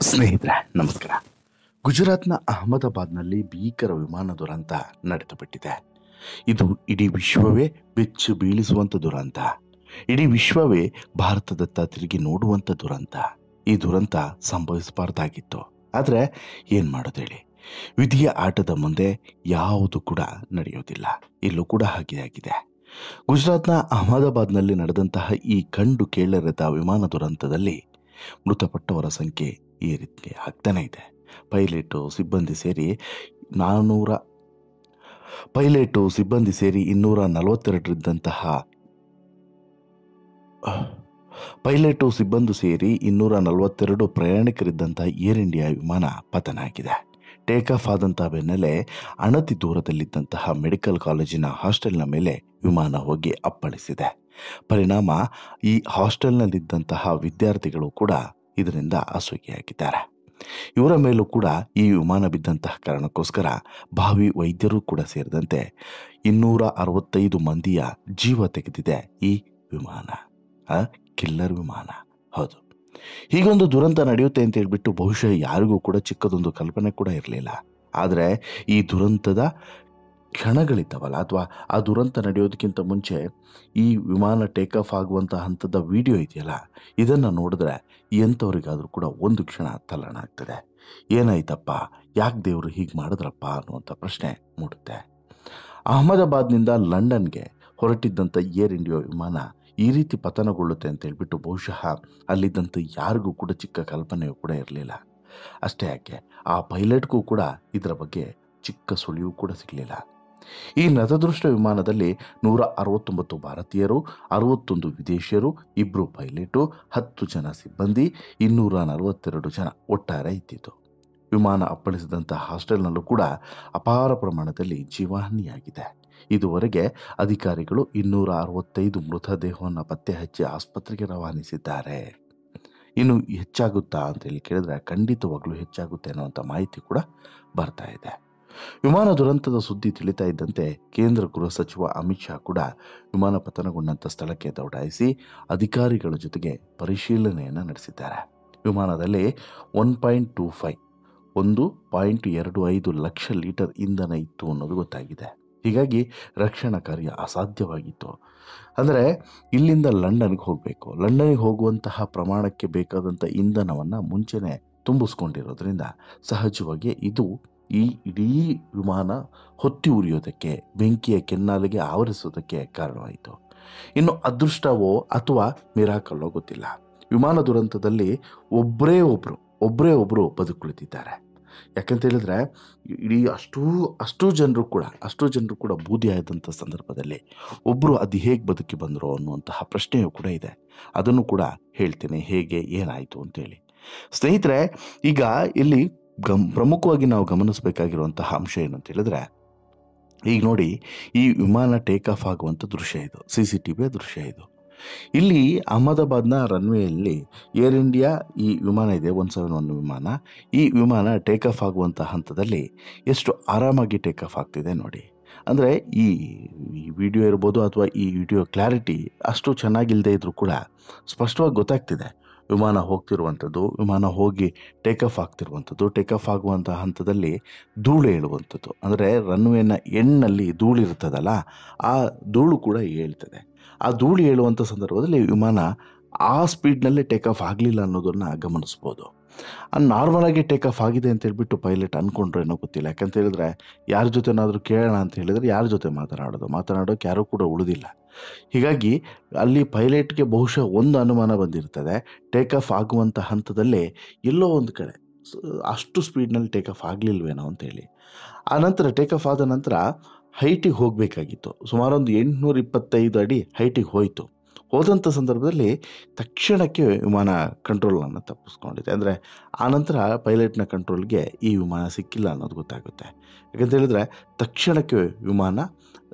ಸ್ನೇಹಿತರೆ ನಮಸ್ಕಾರ. ಗುಜರಾತ್ನ ಅಹಮದಾಬಾದ್ನಲ್ಲಿ ಭೀಕರ ವಿಮಾನ ದುರಂತ ನಡೆದು ಬಿಟ್ಟಿದೆ. ಇದು ಇಡೀ ವಿಶ್ವವೇ ಬೆಚ್ಚು ಬೀಳಿಸುವಂಥ ದುರಂತ. ಇಡೀ ವಿಶ್ವವೇ ಭಾರತದತ್ತ ತಿರುಗಿ ನೋಡುವಂಥ ದುರಂತ. ಈ ದುರಂತ ಸಂಭವಿಸಬಾರ್ದಾಗಿತ್ತು. ಆದರೆ ಏನು ಮಾಡೋದೇಳಿ, ವಿಧಿಯ ಆಟದ ಮುಂದೆ ಯಾವುದು ಕೂಡ ನಡೆಯೋದಿಲ್ಲ. ಇಲ್ಲೂ ಕೂಡ ಹಾಗೆ ಆಗಿದೆ. ಗುಜರಾತ್ನ ಅಹಮದಾಬಾದ್ನಲ್ಲಿ ನಡೆದಂತಹ ಈ ಕಂಡು ಕೇಳರದ ವಿಮಾನ ದುರಂತದಲ್ಲಿ ಮೃತಪಟ್ಟವರ ಸಂಖ್ಯೆ ಈ ರೀತಿ ಆಗ್ತಾನೆ ಇದೆ. ಪೈಲಟು ಸಿಬ್ಬಂದಿ ಸೇರಿ 242 ಪ್ರಯಾಣಿಕರಿದ್ದಂತಹ ಏರ್ ಇಂಡಿಯಾ ವಿಮಾನ ಪತನ ಆಗಿದೆ. ಟೇಕ್ ಆಫ್ ಆದಂತಹ ಬೆನ್ನಲ್ಲೇ ಅಣತಿ ದೂರದಲ್ಲಿದ್ದಂತಹ ಮೆಡಿಕಲ್ ಕಾಲೇಜಿನ ಹಾಸ್ಟೆಲ್ನ ಮೇಲೆ ವಿಮಾನ ಹೋಗಿ ಅಪ್ಪಳಿಸಿದೆ. ಪರಿಣಾಮ ಈ ಹಾಸ್ಟೆಲ್ನಲ್ಲಿದ್ದಂತಹ ವಿದ್ಯಾರ್ಥಿಗಳು ಕೂಡ ಇದರಿಂದ ಅಸೂಯೆಯಾಗಿದ್ದಾರೆ. ಇವರ ಮೇಲೂ ಕೂಡ ಈ ವಿಮಾನ ಬಿದ್ದಂತಹ ಕಾರಣಕ್ಕೋಸ್ಕರ ಭಾವಿ ವೈದ್ಯರು ಕೂಡ ಸೇರಿದಂತೆ 265 ಮಂದಿಯ ಜೀವ ತೆಗೆದಿದೆ ಈ ವಿಮಾನ. ಕಿಲ್ಲರ್ ವಿಮಾನ. ಹೌದು, ಹೀಗೊಂದು ದುರಂತ ನಡೆಯುತ್ತೆ ಅಂತ ಹೇಳ್ಬಿಟ್ಟು ಬಹುಶಃ ಯಾರಿಗೂ ಕೂಡ ಚಿಕ್ಕದೊಂದು ಕಲ್ಪನೆ ಕೂಡ ಇರಲಿಲ್ಲ. ಆದರೆ ಈ ದುರಂತದ ಕ್ಷಣಗಳಿದ್ದಾವಲ್ಲ, ಅಥವಾ ಆ ದುರಂತ ನಡೆಯೋದಕ್ಕಿಂತ ಮುಂಚೆ ಈ ವಿಮಾನ ಟೇಕ್ ಆಫ್ ಆಗುವಂಥ ಹಂತದ ವಿಡಿಯೋ ಇದೆಯಲ್ಲ, ಇದನ್ನು ನೋಡಿದ್ರೆ ಎಂಥವ್ರಿಗಾದರೂ ಕೂಡ ಒಂದು ಕ್ಷಣ ತಲ್ಲಣ ಆಗ್ತದೆ. ಏನಾಯ್ತಪ್ಪ, ಯಾಕೆ ದೇವರು ಹೀಗೆ ಮಾಡಿದ್ರಪ್ಪ ಅನ್ನುವಂಥ ಪ್ರಶ್ನೆ ಮೂಡುತ್ತೆ. ಅಹಮದಾಬಾದ್ನಿಂದ ಲಂಡನ್ಗೆ ಹೊರಟಿದ್ದಂಥ ಏರ್ ಇಂಡಿಯಾ ವಿಮಾನ ಈ ರೀತಿ ಪತನಗೊಳ್ಳುತ್ತೆ ಅಂತ ಹೇಳ್ಬಿಟ್ಟು ಬಹುಶಃ ಅಲ್ಲಿದ್ದಂಥ ಯಾರಿಗೂ ಕೂಡ ಚಿಕ್ಕ ಕಲ್ಪನೆಯೂ ಕೂಡ ಇರಲಿಲ್ಲ. ಅಷ್ಟೇ ಯಾಕೆ, ಆ ಪೈಲಟ್ಗೂ ಕೂಡ ಇದರ ಬಗ್ಗೆ ಚಿಕ್ಕ ಸುಳಿವು ಕೂಡ ಸಿಗಲಿಲ್ಲ. ಈ ನತದೃಷ್ಟ ವಿಮಾನದಲ್ಲಿ 169 ಭಾರತೀಯರು, 61 ವಿದೇಶಿಯರು, 2 ಪೈಲಟು, 10 ಜನ ಸಿಬ್ಬಂದಿ, 242 ಜನ ಒಟ್ಟಾರೆ ಇದ್ದಿತು. ವಿಮಾನ ಅಪ್ಪಳಿಸಿದಂಥ ಹಾಸ್ಟೆಲ್ನಲ್ಲೂ ಕೂಡ ಅಪಾರ ಪ್ರಮಾಣದಲ್ಲಿ ಜೀವಹಾನಿಯಾಗಿದೆ. ಇದುವರೆಗೆ ಅಧಿಕಾರಿಗಳು 265 ಮೃತದೇಹವನ್ನು ಪತ್ತೆ ಹಚ್ಚಿ ಆಸ್ಪತ್ರೆಗೆ ರವಾನಿಸಿದ್ದಾರೆ. ಇನ್ನು ಹೆಚ್ಚಾಗುತ್ತಾ ಅಂತೇಳಿ ಕೇಳಿದ್ರೆ ಖಂಡಿತವಾಗ್ಲೂ ಹೆಚ್ಚಾಗುತ್ತೆ ಅನ್ನುವಂಥ ಮಾಹಿತಿ ಕೂಡ ಬರ್ತಾ ಇದೆ. ವಿಮಾನ ದುರಂತದ ಸುದ್ದಿ ತಿಳಿತಾ ಇದ್ದಂತೆ ಕೇಂದ್ರ ಗೃಹ ಸಚಿವ ಅಮಿತ್ ಶಾ ಕೂಡ ವಿಮಾನ ಪತನಗೊಂಡಂಥ ಸ್ಥಳಕ್ಕೆ ದೌಡಾಯಿಸಿ ಅಧಿಕಾರಿಗಳ ಜೊತೆಗೆ ಪರಿಶೀಲನೆಯನ್ನು ನಡೆಸಿದ್ದಾರೆ. ವಿಮಾನದಲ್ಲಿ 1.25 ಲಕ್ಷ ಲೀಟರ್ ಇಂಧನ ಇತ್ತು ಅನ್ನೋದು ಗೊತ್ತಾಗಿದೆ. ಹೀಗಾಗಿ ರಕ್ಷಣಾ ಕಾರ್ಯ ಅಸಾಧ್ಯವಾಗಿತ್ತು. ಅಂದರೆ ಇಲ್ಲಿಂದ ಲಂಡನ್ಗೆ ಹೋಗಬೇಕು. ಲಂಡನ್ಗೆ ಹೋಗುವಂತಹ ಪ್ರಮಾಣಕ್ಕೆ ಬೇಕಾದಂಥ ಇಂಧನವನ್ನು ಮುಂಚೆನೇ ತುಂಬಿಸ್ಕೊಂಡಿರೋದ್ರಿಂದ ಸಹಜವಾಗಿ ಇದು ಈ ಇಡೀ ವಿಮಾನ ಹೊತ್ತಿ ಉರಿಯೋದಕ್ಕೆ, ಬೆಂಕಿಯ ಕೆನ್ನಾಲಿಗೆ ಆವರಿಸೋದಕ್ಕೆ ಕಾರಣವಾಯಿತು. ಇನ್ನು ಅದೃಷ್ಟವೋ ಅಥವಾ ಮಿರಾಕಲ್ಲೋ ಗೊತ್ತಿಲ್ಲ, ವಿಮಾನ ದುರಂತದಲ್ಲಿ ಒಬ್ಬರೇ ಒಬ್ಬರು ಬದುಕುಳಿದಿದ್ದಾರೆ. ಯಾಕಂತ ಹೇಳಿದ್ರೆ ಇಡೀ ಅಷ್ಟು ಜನರು ಕೂಡ ಬೂದಿ ಆದಂಥ ಸಂದರ್ಭದಲ್ಲಿ ಒಬ್ಬರು ಅದು ಹೇಗೆ ಬದುಕಿ ಬಂದರು ಅನ್ನುವಂತಹ ಪ್ರಶ್ನೆಯೂ ಕೂಡ ಇದೆ. ಅದನ್ನು ಕೂಡ ಹೇಳ್ತೀನಿ, ಹೇಗೆ ಏನಾಯಿತು ಅಂತೇಳಿ. ಸ್ನೇಹಿತರೆ, ಈಗ ಇಲ್ಲಿ ಪ್ರಮುಖವಾಗಿ ನಾವು ಗಮನಿಸಬೇಕಾಗಿರುವಂತಹ ಅಂಶ ಏನು ಅಂತ ಹೇಳಿದ್ರೆ, ಈಗ ನೋಡಿ, ಈ ವಿಮಾನ ಟೇಕ್ ಆಫ್ ಆಗುವಂಥ ದೃಶ್ಯ ಇದು, CCTV ದೃಶ್ಯ ಇದು. ಇಲ್ಲಿ ಅಹಮದಾಬಾದ್ನ ರನ್ವೇಯಲ್ಲಿ ಏರ್ ಇಂಡಿಯಾ ಈ ವಿಮಾನ ಇದೆ, 171 ವಿಮಾನ. ಈ ವಿಮಾನ ಟೇಕ್ ಆಫ್ ಆಗುವಂಥ ಹಂತದಲ್ಲಿ ಎಷ್ಟು ಆರಾಮಾಗಿ ಟೇಕ್ ಆಫ್ ಆಗ್ತಿದೆ ನೋಡಿ. ಅಂದರೆ ಈ ವಿಡಿಯೋ ಇರ್ಬೋದು ಅಥವಾ ಈ ವಿಡಿಯೋ ಕ್ಲಾರಿಟಿ ಅಷ್ಟು ಚೆನ್ನಾಗಿಲ್ಲದೆ ಇದ್ರೂ ಕೂಡ ಸ್ಪಷ್ಟವಾಗಿ ಗೊತ್ತಾಗ್ತಿದೆ ವಿಮಾನ ಹೋಗ್ತಿರುವಂಥದ್ದು, ವಿಮಾನ ಹೋಗಿ ಟೇಕ್ ಆಫ್ ಆಗ್ತಿರುವಂಥದ್ದು, ಟೇಕ್ ಆಫ್ ಆಗುವಂಥ ಹಂತದಲ್ಲಿ ಧೂಳು ಏಳುವಂಥದ್ದು. ಅಂದರೆ ರನ್ವೇನ ಎಂಡ್ನಲ್ಲಿ ಧೂಳು ಇರ್ತದಲ್ಲ, ಆ ಧೂಳು ಕೂಡ ಏಳ್ತದೆ. ಆ ಧೂಳು ಏಳುವಂಥ ಸಂದರ್ಭದಲ್ಲಿ ವಿಮಾನ ಆ ಸ್ಪೀಡ್ನಲ್ಲೇ ಟೇಕ್ ಆಫ್ ಆಗಲಿಲ್ಲ ಅನ್ನೋದನ್ನು ಗಮನಿಸ್ಬೋದು. ನಾರ್ಮಲಾಗಿ ಟೇಕ್ ಆಫ್ ಆಗಿದೆ ಅಂತ ಹೇಳ್ಬಿಟ್ಟು ಪೈಲಟ್ ಅಂದ್ಕೊಂಡ್ರೆ ಏನೋ ಗೊತ್ತಿಲ್ಲ. ಯಾಕಂತ ಹೇಳಿದ್ರೆ ಯಾರ ಜೊತೆನಾದರೂ ಕೇಳೋಣ ಅಂತ ಹೇಳಿದರೆ ಯಾರ ಜೊತೆ ಮಾತನಾಡೋಕ್ಕೆ ಯಾರೂ ಕೂಡ ಉಳಿದಿಲ್ಲ. ಹೀಗಾಗಿ ಅಲ್ಲಿ ಪೈಲಟ್ಗೆ ಬಹುಶಃ ಒಂದು ಅನುಮಾನ ಬಂದಿರ್ತದೆ, ಟೇಕ್ ಆಫ್ ಆಗುವಂಥ ಹಂತದಲ್ಲೇ ಎಲ್ಲೋ ಒಂದು ಕಡೆ ಅಷ್ಟು ಸ್ಪೀಡ್ನಲ್ಲಿ ಟೇಕ್ ಆಫ್ ಆಗಲಿಲ್ವೇನೋ ಅಂತೇಳಿ. ಆ ನಂತರ ಟೇಕ್ ಆಫ್ ಆದ ನಂತರ ಹೈಟಿಗೆ ಹೋಗಬೇಕಾಗಿತ್ತು. ಸುಮಾರೊಂದು 825 ಅಡಿ ಹೈಟಿಗೆ ಹೋದಂಥ ಸಂದರ್ಭದಲ್ಲಿ ತಕ್ಷಣಕ್ಕೆ ವಿಮಾನ ಕಂಟ್ರೋಲನ್ನು ತಪ್ಪಿಸ್ಕೊಂಡಿದೆ. ಅಂದರೆ ಆನಂತರ ಪೈಲಟ್ನ ಕಂಟ್ರೋಲ್ಗೆ ಈ ವಿಮಾನ ಸಿಕ್ಕಿಲ್ಲ ಅನ್ನೋದು ಗೊತ್ತಾಗುತ್ತೆ. ಯಾಕಂತ ಹೇಳಿದ್ರೆ ತಕ್ಷಣಕ್ಕೆ ವಿಮಾನ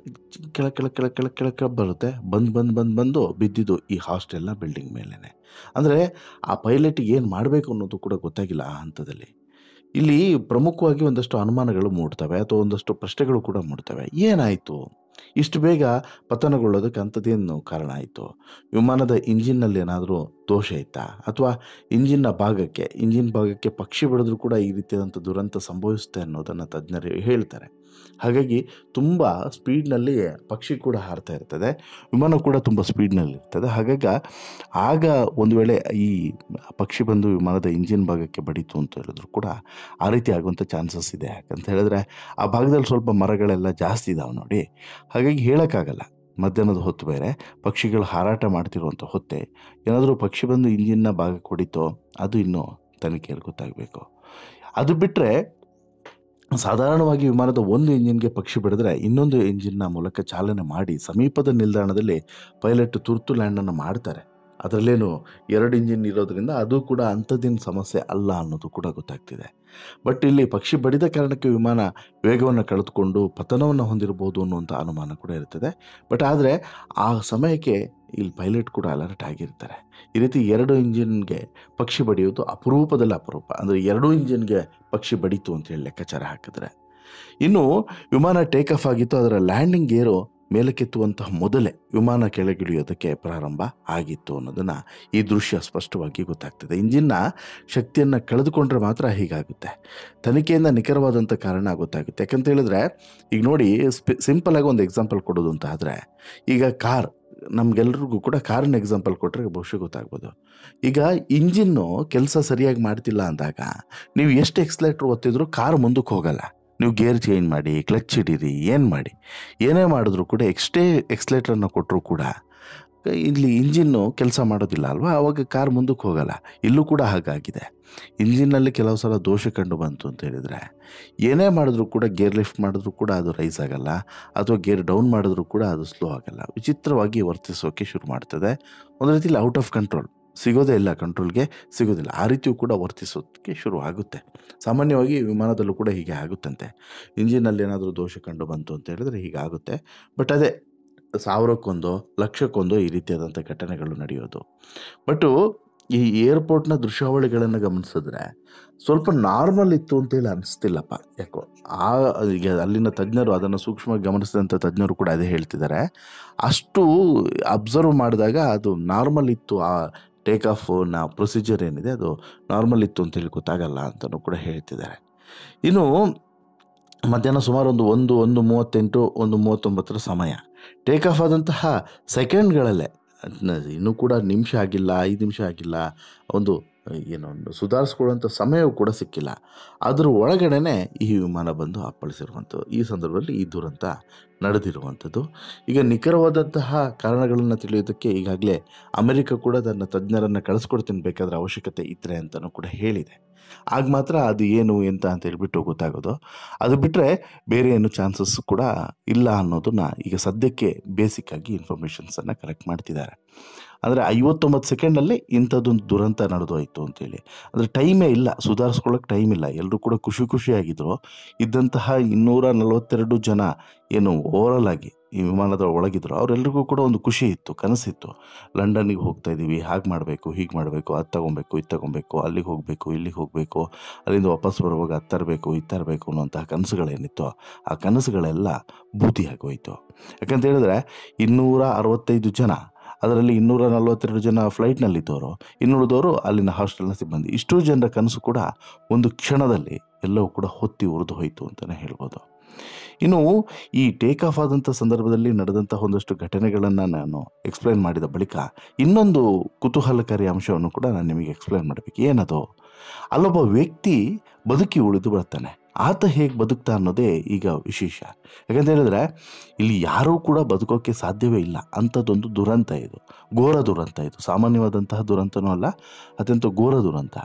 ಕೆಳ ಬರುತ್ತೆ, ಬಂದು ಬಿದ್ದಿದ್ದು ಈ ಹಾಸ್ಟೆಲ್ನ ಬಿಲ್ಡಿಂಗ್ ಮೇಲೇ. ಅಂದರೆ ಆ ಪೈಲಟ್ಗೆ ಏನು ಮಾಡಬೇಕು ಅನ್ನೋದು ಕೂಡ ಗೊತ್ತಾಗಿಲ್ಲ ಆ ಹಂತದಲ್ಲಿ. ಇಲ್ಲಿ ಪ್ರಮುಖವಾಗಿ ಒಂದಷ್ಟು ಅನುಮಾನಗಳು ಮೂಡ್ತವೆ ಅಥವಾ ಒಂದಷ್ಟು ಪ್ರಶ್ನೆಗಳು ಕೂಡ ಮೂಡ್ತವೆ. ಏನಾಯಿತು, ಇಷ್ಟು ಬೇಗ ಪತನಗೊಳ್ಳೋದಕ್ಕೆ ಅಂಥದ್ದೇನು ಕಾರಣ ಆಯಿತು? ವಿಮಾನದ ಇಂಜಿನ್ನಲ್ಲಿ ಏನಾದರೂ ದೋಷ ಇತ್ತಾ, ಅಥವಾ ಇಂಜಿನ್ ಭಾಗಕ್ಕೆ ಪಕ್ಷಿ ಬಡಿದ್ರೂ ಕೂಡ ಈ ರೀತಿಯಾದಂಥ ದುರಂತ ಸಂಭವಿಸುತ್ತೆ ಅನ್ನೋದನ್ನು ತಜ್ಞರು ಹೇಳ್ತಾರೆ. ಹಾಗಾಗಿ ತುಂಬ ಸ್ಪೀಡ್ನಲ್ಲಿ ಪಕ್ಷಿ ಕೂಡ ಹಾರ್ತಾ ಇರ್ತದೆ, ವಿಮಾನ ಕೂಡ ತುಂಬ ಸ್ಪೀಡ್ನಲ್ಲಿ ಇರ್ತದೆ. ಆಗ ಒಂದು ವೇಳೆ ಈ ಪಕ್ಷಿ ಬಂದು ವಿಮಾನದ ಇಂಜಿನ್ ಭಾಗಕ್ಕೆ ಬಡೀತು ಅಂತ ಹೇಳಿದ್ರು ಕೂಡ ಆ ರೀತಿ ಆಗುವಂಥ ಚಾನ್ಸಸ್ ಇದೆ. ಯಾಕಂತ ಹೇಳಿದ್ರೆ ಆ ಭಾಗದಲ್ಲಿ ಸ್ವಲ್ಪ ಮರಗಳೆಲ್ಲ ಜಾಸ್ತಿ ಇದಾವೆ ನೋಡಿ. ಹಾಗಾಗಿ ಹೇಳೋಕ್ಕಾಗಲ್ಲ. ಮಧ್ಯಾಹ್ನದ ಹೊತ್ತು ಬೇರೆ, ಪಕ್ಷಿಗಳು ಹಾರಾಟ ಮಾಡ್ತಿರುವಂಥ ಹೊತ್ತೆ ಏನಾದರೂ ಪಕ್ಷಿ ಬಂದು ಇಂಜಿನ್ನ ಭಾಗಕ್ಕೆ ಹೊಡಿತೋ ಅದು ಇನ್ನೂ ತನಿಖೆಯಲ್ಲಿ ಗೊತ್ತಾಗಬೇಕು. ಅದು ಬಿಟ್ಟರೆ ಸಾಧಾರಣವಾಗಿ ವಿಮಾನದ ಒಂದು ಇಂಜಿನ್ಗೆ ಪಕ್ಷಿ ಬಡಿದ್ರೆ ಇನ್ನೊಂದು ಇಂಜಿನ್ನ ಮೂಲಕ ಚಾಲನೆ ಮಾಡಿ ಸಮೀಪದ ನಿಲ್ದಾಣದಲ್ಲಿ ಪೈಲಟ್ ತುರ್ತು ಲ್ಯಾಂಡನ್ನು ಮಾಡ್ತಾರೆ. ಅದರಲ್ಲೇನು 2 ಇಂಜಿನ್ ಇರೋದ್ರಿಂದ ಅದು ಕೂಡ ಅಂಥದ್ದೇನು ಸಮಸ್ಯೆ ಅಲ್ಲ ಅನ್ನೋದು ಕೂಡ ಗೊತ್ತಾಗ್ತಿದೆ. ಬಟ್ ಇಲ್ಲಿ ಪಕ್ಷಿ ಬಡಿದ ಕಾರಣಕ್ಕೆ ವಿಮಾನ ವೇಗವನ್ನು ಕಳೆದುಕೊಂಡು ಪತನವನ್ನು ಹೊಂದಿರಬಹುದು ಅನ್ನುವಂಥ ಅನುಮಾನ ಕೂಡ ಇರ್ತದೆ. ಬಟ್ ಆದರೆ ಆ ಸಮಯಕ್ಕೆ ಇಲ್ಲಿ ಪೈಲಟ್ ಕೂಡ ಅಲರ್ಟ್ ಆಗಿರ್ತಾರೆ. ಈ ರೀತಿ 2 ಇಂಜಿನ್ಗೆ ಪಕ್ಷಿ ಬಡಿಯೋದು ಅಪರೂಪದಲ್ಲಿ ಅಪರೂಪ. ಅಂದರೆ 2 ಇಂಜಿನ್ಗೆ ಪಕ್ಷಿ ಬಡೀತು ಅಂತೇಳಿ ಲೆಕ್ಕಾಚಾರ ಹಾಕಿದ್ರೆ. ಇನ್ನು ವಿಮಾನ ಟೇಕ್ ಆಫ್ ಆಗಿತ್ತು, ಅದರ ಲ್ಯಾಂಡಿಂಗ್ ಗೇರು ಮೇಲಕ್ಕೆತ್ತುವಂತಹ ಮೊದಲೇ ವಿಮಾನ ಕೆಳಗಿಳಿಯೋದಕ್ಕೆ ಪ್ರಾರಂಭ ಆಗಿತ್ತು ಅನ್ನೋದನ್ನು ಈ ದೃಶ್ಯ ಸ್ಪಷ್ಟವಾಗಿ ಗೊತ್ತಾಗ್ತದೆ. ಇಂಜಿನ್ನ ಶಕ್ತಿಯನ್ನು ಕಳೆದುಕೊಂಡ್ರೆ ಮಾತ್ರ ಹೀಗಾಗುತ್ತೆ. ತನಿಖೆಯಿಂದ ನಿಖರವಾದಂಥ ಕಾರಣ ಗೊತ್ತಾಗುತ್ತೆ. ಯಾಕಂತ ಹೇಳಿದ್ರೆ ಈಗ ನೋಡಿ, ಸಿಂಪಲಾಗಿ ಒಂದು ಎಕ್ಸಾಂಪಲ್ ಕೊಡೋದು ಅಂತ ಆದರೆ, ಈಗ ಕಾರ್, ನಮಗೆಲ್ರಿಗೂ ಕೂಡ ಕಾರಿನ ಎಕ್ಸಾಂಪಲ್ ಕೊಟ್ಟರೆ ಬಹುಶಃ ಗೊತ್ತಾಗ್ಬೋದು. ಈಗ ಇಂಜಿನ್ನು ಕೆಲಸ ಸರಿಯಾಗಿ ಮಾಡ್ತಿಲ್ಲ ಅಂದಾಗ ನೀವು ಎಷ್ಟು ಎಕ್ಸ್ಲೇಟ್ರ್ ಒತ್ತಿದ್ರೂ ಕಾರ್ ಮುಂದಕ್ಕೆ ಹೋಗಲ್ಲ. ನೀವು ಗೇರ್ ಚೇಂಜ್ ಮಾಡಿ, ಕ್ಲಚ್ ಹಿಡೀರಿ, ಏನೇ ಮಾಡಿದ್ರೂ ಕೂಡ ಎಷ್ಟೇ ಎಕ್ಸ್ಲೇಟ್ರನ್ನು ಕೊಟ್ಟರೂ ಕೂಡ ಇಲ್ಲಿ ಇಂಜಿನ್ನು ಕೆಲಸ ಮಾಡೋದಿಲ್ಲ ಅಲ್ವಾ, ಆವಾಗ ಕಾರ್ ಮುಂದಕ್ಕೆ ಹೋಗಲ್ಲ. ಇಲ್ಲೂ ಕೂಡ ಹಾಗಾಗಿದೆ. ಇಂಜಿನ್ನಲ್ಲಿ ಕೆಲವು ಸಲ ದೋಷ ಕಂಡು ಬಂತು ಅಂತ ಹೇಳಿದರೆ ಏನೇ ಮಾಡಿದ್ರೂ ಕೂಡ, ಗೇರ್ ಲಿಫ್ಟ್ ಮಾಡಿದ್ರೂ ಕೂಡ ಅದು ರೈಸ್ ಆಗಲ್ಲ, ಅಥವಾ ಗೇರ್ ಡೌನ್ ಮಾಡಿದ್ರೂ ಕೂಡ ಅದು ಸ್ಲೋ ಆಗಲ್ಲ. ವಿಚಿತ್ರವಾಗಿ ವರ್ತಿಸೋಕೆ ಶುರು ಮಾಡ್ತದೆ. ಒಂದು ರೀತಿಯಲ್ಲಿ ಔಟ್ ಆಫ್ ಕಂಟ್ರೋಲ್, ಸಿಗೋದೇ ಇಲ್ಲ, ಕಂಟ್ರೋಲ್ಗೆ ಸಿಗೋದಿಲ್ಲ. ಆ ರೀತಿಯೂ ಕೂಡ ವರ್ತಿಸೋದಕ್ಕೆ ಶುರು ಆಗುತ್ತೆ. ಸಾಮಾನ್ಯವಾಗಿ ವಿಮಾನದಲ್ಲೂ ಕೂಡ ಹೀಗೆ ಆಗುತ್ತಂತೆ. ಇಂಜಿನಲ್ಲಿ ಏನಾದರೂ ದೋಷ ಕಂಡು ಬಂತು ಅಂತ ಹೇಳಿದ್ರೆ ಹೀಗಾಗುತ್ತೆ. ಬಟ್ ಅದೇ 1000ಕ್ಕೊಂದು 1,00,000ಕ್ಕೊಂದು ಈ ರೀತಿಯಾದಂಥ ಘಟನೆಗಳು ನಡೆಯೋದು. ಬಟ್ಟು ಈ ಏರ್ಪೋರ್ಟ್ನ ದೃಶ್ಯಾವಳಿಗಳನ್ನು ಗಮನಿಸಿದ್ರೆ ಸ್ವಲ್ಪ ನಾರ್ಮಲ್ ಇತ್ತು ಅಂತೇಳಿ ಅನಿಸ್ತಿಲ್ಲಪ್ಪ ಯಾಕೋ. ಈಗ ಅಲ್ಲಿನ ತಜ್ಞರು, ಅದನ್ನು ಸೂಕ್ಷ್ಮವಾಗಿ ಗಮನಿಸಿದಂಥ ತಜ್ಞರು ಕೂಡ ಅದೇ ಹೇಳ್ತಿದ್ದಾರೆ. ಅಷ್ಟು ಅಬ್ಸರ್ವ್ ಮಾಡಿದಾಗ ಅದು ನಾರ್ಮಲ್ ಇತ್ತು, ಆ ಟೇಕ್ ಆಫ್ನ ಪ್ರೊಸೀಜರ್ ಏನಿದೆ ಅದು ನಾರ್ಮಲ್ ಇತ್ತು ಅಂತೇಳಿ ಗೊತ್ತಾಗಲ್ಲ ಅಂತಲೂ ಕೂಡ ಹೇಳ್ತಿದ್ದಾರೆ. ಇನ್ನು ಮಧ್ಯಾಹ್ನ ಸುಮಾರು ಒಂದು 1:38, 1:39 ಸಮಯ. ಟೇಕ್ ಆಫ್ ಆದಂತಹ ಸೆಕೆಂಡ್ಗಳಲ್ಲೇ, ಇನ್ನೂ ಕೂಡ ನಿಮಿಷ ಆಗಿಲ್ಲ, 5 ನಿಮಿಷ ಆಗಿಲ್ಲ, ಒಂದು ಸುಧಾರಿಸ್ಕೊಳ್ಳುವಂಥ ಸಮಯವೂ ಕೂಡ ಸಿಕ್ಕಿಲ್ಲ. ಅದರ ಒಳಗಡೆನೆ ಈ ವಿಮಾನ ಬಂದು ಅಪ್ಪಳಿಸಿರುವಂಥದ್ದು. ಈ ಸಂದರ್ಭದಲ್ಲಿ ಈ ದುರಂತ ನಡೆದಿರುವಂಥದ್ದು. ಈಗ ನಿಖರವಾದಂತಹ ಕಾರಣಗಳನ್ನು ತಿಳಿಯೋದಕ್ಕೆ ಈಗಾಗಲೇ ಅಮೆರಿಕ ಕೂಡ ತನ್ನ ತಜ್ಞರನ್ನು ಕಳಿಸ್ಕೊಡ್ತೀನಿ ಬೇಕಾದ್ರೆ ಅವಶ್ಯಕತೆ ಇದ್ದರೆ ಅಂತಲೂ ಕೂಡ ಹೇಳಿದೆ. ಆಗ ಮಾತ್ರ ಅದು ಏನು ಎಂತ ಅಂತ ಹೇಳ್ಬಿಟ್ಟು ಗೊತ್ತಾಗೋದು. ಅದು ಬಿಟ್ಟರೆ ಬೇರೆ ಏನು ಚಾನ್ಸಸ್ ಕೂಡ ಇಲ್ಲ ಅನ್ನೋದನ್ನು ಈಗ ಸದ್ಯಕ್ಕೆ ಬೇಸಿಕ್ಕಾಗಿ ಇನ್ಫಾರ್ಮೇಷನ್ಸನ್ನು ಕಲೆಕ್ಟ್ ಮಾಡ್ತಿದ್ದಾರೆ. ಅಂದರೆ 59 ಸೆಕೆಂಡಲ್ಲಿ ಇಂಥದ್ದೊಂದು ದುರಂತ ನಡೆದೋಯ್ತು ಅಂತೇಳಿ. ಅಂದರೆ ಟೈಮೇ ಇಲ್ಲ, ಸುಧಾರಿಸ್ಕೊಳ್ಳೋಕೆ ಟೈಮ್ ಇಲ್ಲ. ಎಲ್ಲರೂ ಕೂಡ ಖುಷಿಯಾಗಿದ್ದರು. ಇದ್ದಂತಹ 242 ಜನ ಏನು ಓವರಾಲ್ ಆಗಿ ಈ ವಿಮಾನದ ಒಳಗಿದ್ರು, ಅವರೆಲ್ಲರಿಗೂ ಕೂಡ ಒಂದು ಖುಷಿ ಇತ್ತು, ಕನಸಿತ್ತು. ಲಂಡನ್ನಿಗೆ ಹೋಗ್ತಾ ಇದ್ದೀವಿ, ಹಾಗೆ ಮಾಡಬೇಕು, ಹೀಗೆ ಮಾಡಬೇಕು, ಅದು ತಗೊಬೇಕು, ಇದು ತಗೊಬೇಕು, ಅಲ್ಲಿಗೆ ಹೋಗಬೇಕು, ಇಲ್ಲಿಗೆ ಹೋಗಬೇಕು, ಅಲ್ಲಿಂದ ವಾಪಸ್ ಬರುವಾಗ ಅದು ತರಬೇಕು, ಇದು ತರಬೇಕು ಅನ್ನೋಂತಹ ಕನಸುಗಳೇನಿತ್ತು, ಆ ಕನಸುಗಳೆಲ್ಲ ಬೂದಿಯಾಗೋಯಿತು. ಯಾಕಂತ ಹೇಳಿದ್ರೆ 265 ಜನ, ಅದರಲ್ಲಿ 242 ಜನ ಫ್ಲೈಟ್ನಲ್ಲಿದ್ದವರು, ಇನ್ನುಳಿದವರು ಅಲ್ಲಿನ ಹಾಸ್ಟೆಲ್ನ ಸಿಬ್ಬಂದಿ. ಇಷ್ಟೂ ಜನರ ಕನಸು ಕೂಡ ಒಂದು ಕ್ಷಣದಲ್ಲಿ ಎಲ್ಲವೂ ಕೂಡ ಹೊತ್ತಿ ಉರಿದು ಹೋಯಿತು ಅಂತಲೇ ಹೇಳ್ಬೋದು. ಇನ್ನು ಈ ಟೇಕ್ ಆಫ್ ಆದಂಥ ಸಂದರ್ಭದಲ್ಲಿ ನಡೆದಂಥ ಒಂದಷ್ಟು ಘಟನೆಗಳನ್ನು ನಾನು ಎಕ್ಸ್ಪ್ಲೈನ್ ಮಾಡಿದ ಬಳಿಕ ಇನ್ನೊಂದು ಕುತೂಹಲಕಾರಿ ಅಂಶವನ್ನು ಕೂಡ ನಾನು ನಿಮಗೆ ಎಕ್ಸ್ಪ್ಲೈನ್ ಮಾಡಬೇಕು. ಏನದು? ಅಲ್ಲೊಬ್ಬ ವ್ಯಕ್ತಿ ಬದುಕಿ ಉಳಿದು ಬರ್ತಾನೆ. ಆತ ಹೇಗೆ ಬದುಕ್ತಾ ಅನ್ನೋದೇ ಈಗ ವಿಶೇಷ. ಯಾಕಂತ ಹೇಳಿದ್ರೆ ಇಲ್ಲಿ ಯಾರೂ ಕೂಡ ಬದುಕೋಕ್ಕೆ ಸಾಧ್ಯವೇ ಇಲ್ಲ ಅಂಥದ್ದೊಂದು ದುರಂತ ಇದು, ಘೋರ ದುರಂತ ಇದು. ಸಾಮಾನ್ಯವಾದಂತಹ ದುರಂತನೂ ಅಲ್ಲ, ಅತ್ಯಂತ ಘೋರ ದುರಂತ.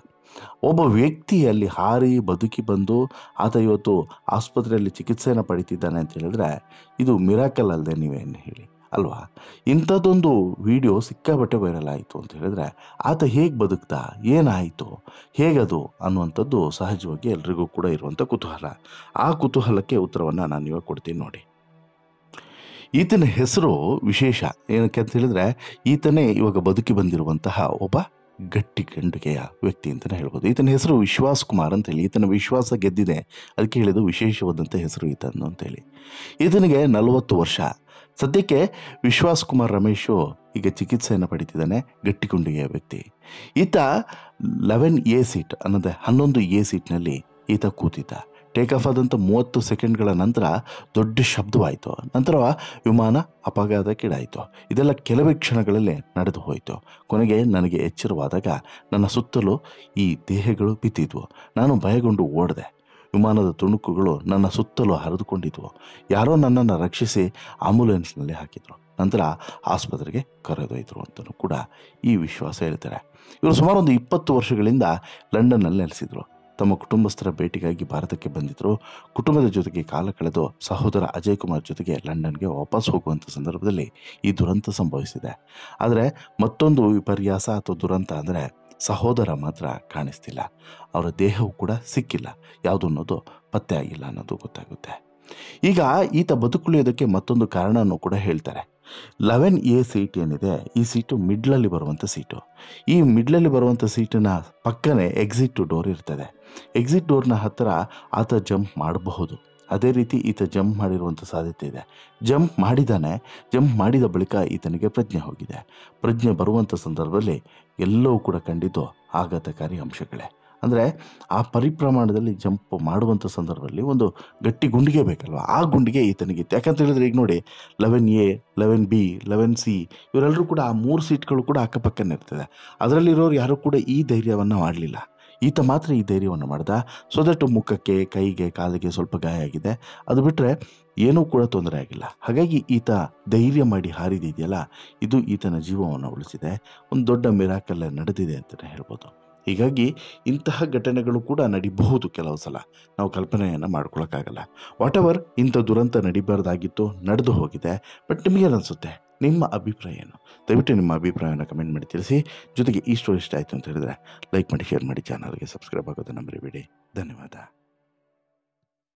ಒಬ್ಬ ವ್ಯಕ್ತಿ ಅಲ್ಲಿ ಹಾರಿ ಬದುಕಿ ಬಂದು ಆತ ಇವತ್ತು ಆಸ್ಪತ್ರೆಯಲ್ಲಿ ಚಿಕಿತ್ಸೆಯನ್ನು ಪಡಿತಿದ್ದಾನೆ ಅಂತ ಹೇಳಿದ್ರೆ ಇದು ಮಿರಾಕಲ್ ಅಲ್ಲದೆ ನೀವೇನು ಹೇಳಿ ಅಲ್ವಾ? ಇಂಥದ್ದೊಂದು ವಿಡಿಯೋ ಸಿಕ್ಕಾಬಟ್ಟೆ ವೈರಲ್ ಆಯಿತು ಅಂತ ಹೇಳಿದ್ರೆ ಆತ ಹೇಗೆ ಬದುಕ್ತಾ, ಏನಾಯಿತು, ಹೇಗದು ಅನ್ನುವಂಥದ್ದು ಸಹಜವಾಗಿ ಎಲ್ರಿಗೂ ಕೂಡ ಇರುವಂಥ ಕುತೂಹಲ. ಆ ಕುತೂಹಲಕ್ಕೆ ಉತ್ತರವನ್ನು ನಾನು ಇವಾಗ ಕೊಡ್ತೀನಿ ನೋಡಿ. ಈತನ ಹೆಸರು ವಿಶೇಷ. ಏನಕ್ಕೆ ಅಂತ ಹೇಳಿದ್ರೆ ಈತನೇ ಇವಾಗ ಬದುಕಿ ಬಂದಿರುವಂತಹ ಒಬ್ಬ ಗಟ್ಟಿ ಗಂಡುಗೆಯ ವ್ಯಕ್ತಿ ಅಂತಲೇ ಹೇಳ್ಬೋದು. ಈತನ ಹೆಸರು ವಿಶ್ವಾಸ್ ಕುಮಾರ್ ಅಂತೇಳಿ. ಈತನ ವಿಶ್ವಾಸ ಗೆದ್ದಿದೆ, ಅದಕ್ಕೆ ಹೇಳಿದ್ದು ವಿಶೇಷವಾದಂಥ ಹೆಸರು ಈತನು ಅಂತೇಳಿ. ಈತನಿಗೆ 40 ವರ್ಷ. ಸದ್ಯಕ್ಕೆ ವಿಶ್ವಾಸ್ ಕುಮಾರ್ ರಮೇಶು ಈಗ ಚಿಕಿತ್ಸೆಯನ್ನು ಪಡಿತಿದ್ದಾನೆ, ಗಟ್ಟಿಗುಂಡಿಗೆಯ ವ್ಯಕ್ತಿ. ಈತ 11A ಸೀಟ್ ಅನ್ನೋದೇ 11A ಸೀಟ್ನಲ್ಲಿ ಈತ ಕೂತಿದ್ದ. ಟೇಕ್ ಆಫ್ ಆದಂಥ 30 ಸೆಕೆಂಡ್ಗಳ ನಂತರ ದೊಡ್ಡ ಶಬ್ದವಾಯಿತು. ನಂತರ ವಿಮಾನ ಅಪಘಾತಕ್ಕೀಡಾಯಿತು. ಇದೆಲ್ಲ ಕೆಲವೇ ಕ್ಷಣಗಳಲ್ಲಿ ನಡೆದು ಹೋಯಿತು. ಕೊನೆಗೆ ನನಗೆ ಎಚ್ಚರವಾದಾಗ ನನ್ನ ಸುತ್ತಲೂ ಈ ದೇಹಗಳು ಬಿದ್ದಿದ್ವು. ನಾನು ಭಯಗೊಂಡು ಓಡಿದೆ. ವಿಮಾನದ ತುಣುಕುಗಳು ನನ್ನ ಸುತ್ತಲೂ ಹರಿದುಕೊಂಡಿದ್ವು. ಯಾರೋ ನನ್ನನ್ನು ರಕ್ಷಿಸಿ ಆಂಬ್ಯುಲೆನ್ಸ್ನಲ್ಲಿ ಹಾಕಿದರು. ನಂತರ ಆಸ್ಪತ್ರೆಗೆ ಕರೆದೊಯ್ದರು ಅಂತಲೂ ಕೂಡ ಈ ವಿಶ್ವಾಸ ಹೇಳ್ತಾರೆ. ಇವರು ಸುಮಾರು ಒಂದು 20 ವರ್ಷಗಳಿಂದ ಲಂಡನ್ನಲ್ಲಿ ನೆಲೆಸಿದರು. ತಮ್ಮ ಕುಟುಂಬಸ್ಥರ ಭೇಟಿಗಾಗಿ ಭಾರತಕ್ಕೆ ಬಂದಿದ್ದರು. ಕುಟುಂಬದ ಜೊತೆಗೆ ಕಾಲ ಕಳೆದು ಸಹೋದರ ಅಜಯ್ ಕುಮಾರ್ ಜೊತೆಗೆ ಲಂಡನ್ಗೆ ವಾಪಸ್ ಹೋಗುವಂಥ ಸಂದರ್ಭದಲ್ಲಿ ಈ ದುರಂತ ಸಂಭವಿಸಿದೆ. ಆದರೆ ಮತ್ತೊಂದು ವಿಪರ್ಯಾಸ ಅಥವಾ ದುರಂತ ಅಂದರೆ ಸಹೋದರ ಮಾತ್ರ ಕಾಣಿಸ್ತಿಲ್ಲ. ಅವರ ದೇಹವು ಕೂಡ ಸಿಕ್ಕಿಲ್ಲ. ಯಾವುದು ಅನ್ನೋದು ಪತ್ತೆ ಆಗಿಲ್ಲ ಅನ್ನೋದು ಗೊತ್ತಾಗುತ್ತೆ. ಈಗ ಈತ ಬದುಕುಳಿಯೋದಕ್ಕೆ ಮತ್ತೊಂದು ಕಾರಣವನ್ನು ಕೂಡ ಹೇಳ್ತಾರೆ. 11A ಸೀಟ್ ಏನಿದೆ, ಈ ಸೀಟು ಮಿಡ್ಲಲ್ಲಿ ಬರುವಂಥ ಸೀಟು. ಈ ಮಿಡ್ಲಲ್ಲಿ ಬರುವಂಥ ಸೀಟಿನ ಪಕ್ಕನೇ ಎಕ್ಸಿಟ್ ಡೋರ್ ಇರ್ತದೆ. ಎಕ್ಸಿಟ್ ಡೋರ್ನ ಹತ್ತಿರ ಆತ ಜಂಪ್ ಮಾಡಬಹುದು. ಅದೇ ರೀತಿ ಈತ ಜಂಪ್ ಮಾಡಿರುವಂಥ ಸಾಧ್ಯತೆ ಇದೆ. ಜಂಪ್ ಮಾಡಿದ ಬಳಿಕ ಈತನಿಗೆ ಪ್ರಜ್ಞೆ ಹೋಗಿದೆ. ಪ್ರಜ್ಞೆ ಬರುವಂಥ ಸಂದರ್ಭದಲ್ಲಿ ಎಲ್ಲವೂ ಕೂಡ ಕಂಡಿದ್ದು ಆಘಾತಕಾರಿ ಅಂಶಗಳೇ. ಅಂದರೆ ಆ ಪರಿಪ್ರಮಾಣದಲ್ಲಿ ಜಂಪ್ ಮಾಡುವಂಥ ಸಂದರ್ಭದಲ್ಲಿ ಒಂದು ಗಟ್ಟಿ ಗುಂಡಿಗೆ ಬೇಕಲ್ವ, ಆ ಗುಂಡಿಗೆ ಈತನಿಗಿತ್ತು. ಯಾಕಂತ ಹೇಳಿದ್ರೆ ಈಗ ನೋಡಿ 11A, 11B, 11C ಇವರೆಲ್ಲರೂ ಕೂಡ ಆ 3 ಸೀಟ್ಗಳು ಕೂಡ ಅಕ್ಕಪಕ್ಕನೇ ಇರ್ತದೆ. ಅದರಲ್ಲಿರೋರು ಯಾರೂ ಕೂಡ ಈ ಧೈರ್ಯವನ್ನು ಮಾಡಲಿಲ್ಲ. ಈತ ಮಾತ್ರ ಈ ಧೈರ್ಯವನ್ನು ಮಾಡ್ದ. ಸೊ ದಟ್ ಮುಖಕ್ಕೆ, ಕೈಗೆ, ಕಾಲಿಗೆ ಸ್ವಲ್ಪ ಗಾಯ ಆಗಿದೆ. ಅದು ಬಿಟ್ಟರೆ ಏನೂ ಕೂಡ ತೊಂದರೆ ಆಗಿಲ್ಲ. ಹಾಗಾಗಿ ಈತ ಧೈರ್ಯ ಮಾಡಿ ಹಾರಿದೆಯಲ್ಲ, ಇದು ಈತನ ಜೀವವನ್ನು ಉಳಿಸಿದೆ. ಒಂದು ದೊಡ್ಡ ಮಿರಾಕಲ್ ನಡೆದಿದೆ ಅಂತಲೇ ಹೇಳ್ಬೋದು. ಹೀಗಾಗಿ ಇಂತಹ ಘಟನೆಗಳು ಕೂಡ ನಡಿಬಹುದು. ಕೆಲವು ಸಲ ನಾವು ಕಲ್ಪನೆಯನ್ನು ಮಾಡ್ಕೊಳಕ್ಕಾಗಲ್ಲ. ವಾಟ್ ಎವರ್, ಇಂಥ ದುರಂತ ನಡಿಬಾರ್ದಾಗಿತ್ತು, ನಡೆದು ಹೋಗಿದೆ. ಬಟ್ ನಿಮಗೇನಿಸುತ್ತೆ? ನಿಮ್ಮ ಅಭಿಪ್ರಾಯ ಏನು? ದಯವಿಟ್ಟು ನಿಮ್ಮ ಅಭಿಪ್ರಾಯವನ್ನು ಕಮೆಂಟ್ ಮಾಡಿ ತಿಳಿಸಿ. ಜೊತೆಗೆ ಈ ಸ್ಟೋರಿ ಇಷ್ಟ ಆಯಿತು ಅಂತ ಹೇಳಿದರೆ ಲೈಕ್ ಮಾಡಿ, ಶೇರ್ ಮಾಡಿ, ಚಾನಲ್ಗೆ ಸಬ್ಸ್ಕ್ರೈಬ್ ಆಗೋದನ್ನು ಮರಿಬೇಡಿ. ಧನ್ಯವಾದ.